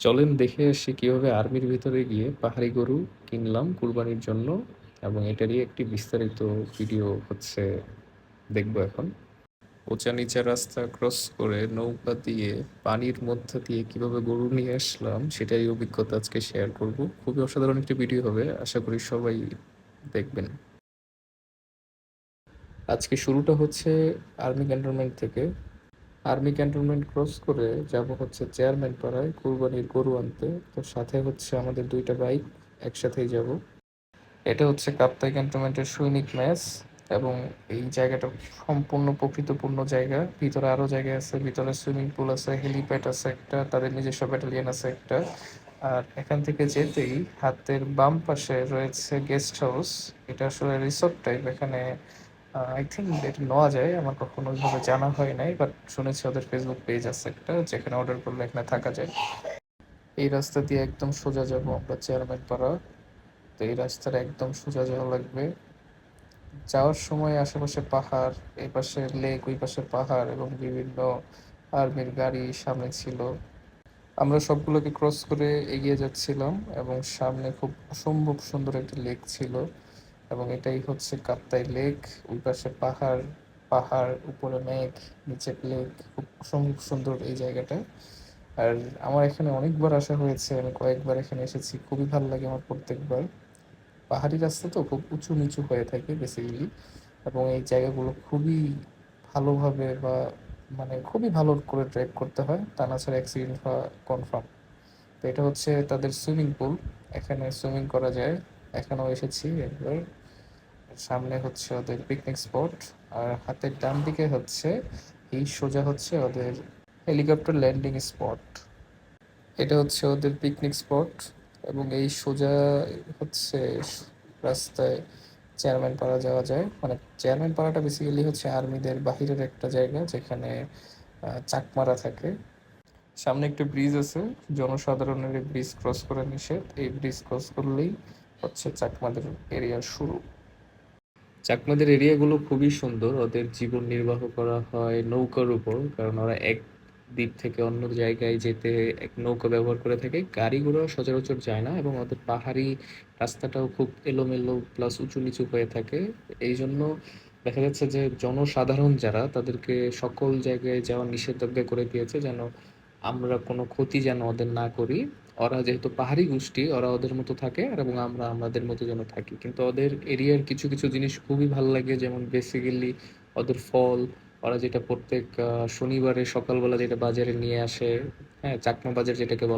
চলেন দেখে আসি কিভাবে আর্মির ভিতরে গিয়ে পাহাড়ি গরু কিনলাম কুরবানির জন্য এবং এটারই একটি বিস্তারিত ভিডিও দেখবো এখন। উঁচা নিচা রাস্তা ক্রস করে নৌকা দিয়ে পানির মধ্যে দিয়ে কিভাবে গরু নিয়ে আসলাম সেটাই অভিজ্ঞতা আজকে শেয়ার করব। খুবই অসাধারণ একটি ভিডিও হবে, আশা করি সবাই দেখবেন। আজকে শুরুটা হচ্ছে আর্মি ক্যান্টনমেন্ট থেকে। আর্মি ক্যান্টনমেন্ট ক্রস করে যাব হচ্ছে চেয়ারম্যান পাড়ায় কুরবানির গরু আনতে। তো সাথে হচ্ছে আমাদের দুইটা বাইক, একসাথেই যাব। এটা হচ্ছে কাপ্তাই ক্যান্টনমেন্টের সৈনিক মেস এবং এই জায়গাটা সম্পূর্ণ প্রকৃতিপূর্ণ জায়গা। ভিতরে আরো জায়গা আছে, ভিতরে সুইমিং পুল আছে, হেলিপ্যাড আছে একটা, তাদের নিজস্ব ব্যাটালিয়ন আছে একটা। আর এখান থেকে যেতেই হাতের বাম পাশে রয়েছে গেস্ট হাউস। এটা আসলে রিসোর্ট টাইপ। এখানে আই থিঙ্ক এটা নেওয়া যায়, আমার কখনো ওইভাবে জানা হয় নাই, বাট শুনেছি ওদের ফেসবুক পেজ আছে একটা, যেখানে অর্ডার করলে এখানে থাকা যায়। এই রাস্তা দিয়ে একদম সোজা যাব আমরা চেয়ারম্যান পাড়া। তো এই রাস্তার একদম সোজা যাওয়া লাগবে। যাওয়ার সময় আশেপাশে পাহাড়, এই পাশে লেক, ওই পাশে পাহাড় এবং বিভিন্ন আর্মির গাড়ি সামনে ছিল। আমরা সবগুলোকে ক্রস করে এগিয়ে যাচ্ছিলাম এবং সামনে খুব অসম্ভব সুন্দর একটা লেক ছিল এবং এটাই হচ্ছে কাপ্তাই লেক। ওই পাশে পাহাড়, পাহাড় উপরে মেঘ, নিচে লেক, খুব অসম্ভব সুন্দর এই জায়গাটা। আর আমার এখানে অনেকবার আসা হয়েছে, আমি কয়েকবার এখানে এসেছি, খুবই ভালো লাগে আমার প্রত্যেকবার। পাহাড়ি রাস্তা তো খুব উঁচু নিচু হয়ে থাকে বেসিক্যালি, এবং এই জায়গাগুলো খুবই ভালোভাবে বা মানে খুবই ভালো করে ট্রেক করতে হয়, তা না ছাড়া অ্যাক্সিডেন্ট হওয়া কনফার্ম। তো এটা হচ্ছে তাদের সুইমিং পুল, এখানে সুইমিং করা যায়। এখানেও এসেছি একবার। সামনে হচ্ছে ওদের পিকনিক স্পট, আর হাতের ডান দিকে হচ্ছে এই সোজা হচ্ছে ওদের হেলিকপ্টার ল্যান্ডিং স্পট। এটা হচ্ছে ওদের পিকনিক স্পট এবং এই সোজা হচ্ছে রাস্তায় চেয়ারম্যান পাড়া যাওয়া যায়। মানে চেয়ারম্যান পাড়াটা বেসিক্যালি হচ্ছে আর্মিদের বাহিরের একটা জায়গা, যেখানে চাকমারা থাকে। সামনে একটা ব্রিজ আছে, জনসাধারণের এই ব্রিজ ক্রস করা নিষেধ। এই ব্রিজ ক্রস করলেই হচ্ছে চাকমাদের এরিয়া শুরু। চাকমাদের এরিয়াগুলো খুবই সুন্দর, ওদের জীবন নির্বাহ করা হয় নৌকার উপর, কারণ ওরা এক দ্বীপ থেকে অন্য জায়গায় যেতে এক নৌকা ব্যবহার করে থাকে। গাড়ি ঘোড়া সচরাচর যায় না এবং ওদের পাহাড়ি রাস্তাটাও খুব এলোমেলো প্লাস উঁচু নিচু হয়ে থাকে। এই জন্য দেখা যাচ্ছে যে জনসাধারণ যারা, তাদেরকে সকল জায়গায় যাওয়া নিষেধাজ্ঞা করে দিয়েছে, যেন আমরা কোনো ক্ষতি যেন ওদের না করি। ওরা যেহেতু পাহাড়ি গোষ্ঠী, ওরা ওদের মতো থাকে আর এবং আমরা আমাদের মতো যেন থাকি। কিন্তু ওদের এরিয়ার কিছু কিছু জিনিস খুবই ভালো লাগে, যেমন বেসিক্যালি ওদের ফল। ওরা যেটা প্রত্যেক শনিবারে সকালবেলা যেটা বাজারে নিয়ে আসে, হ্যাঁ, চাকমা বাজার যেটাকে বলা